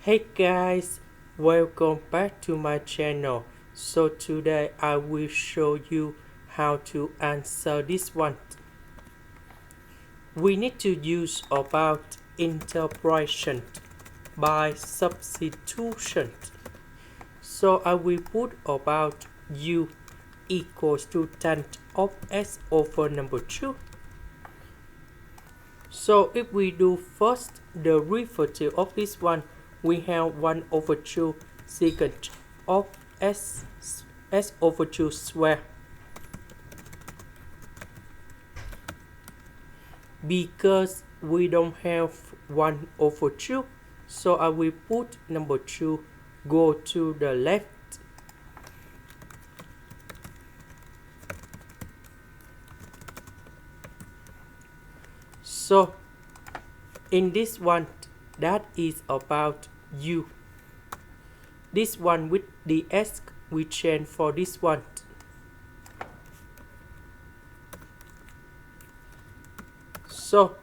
Hey guys, welcome back to my channel. So today I will show you how to answer this one. We need to use about interpretation by substitution. So I will put about u equals to tanh of s over number 2. So if we do first the derivative of this one, we have 1 over 2 secant of s over 2 square. Because we don't have 1 over 2, so I will put number 2 go to the left. So in this one, that is about u. This one with the s we change for this one. So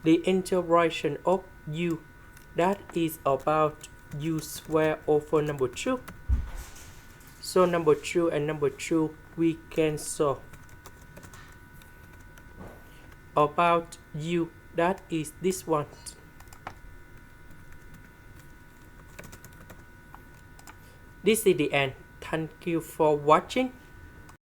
the integration of u, that is about u square over number 2. So number 2 and number 2 we cancel. About u, that is this one. This is the end. Thank you for watching.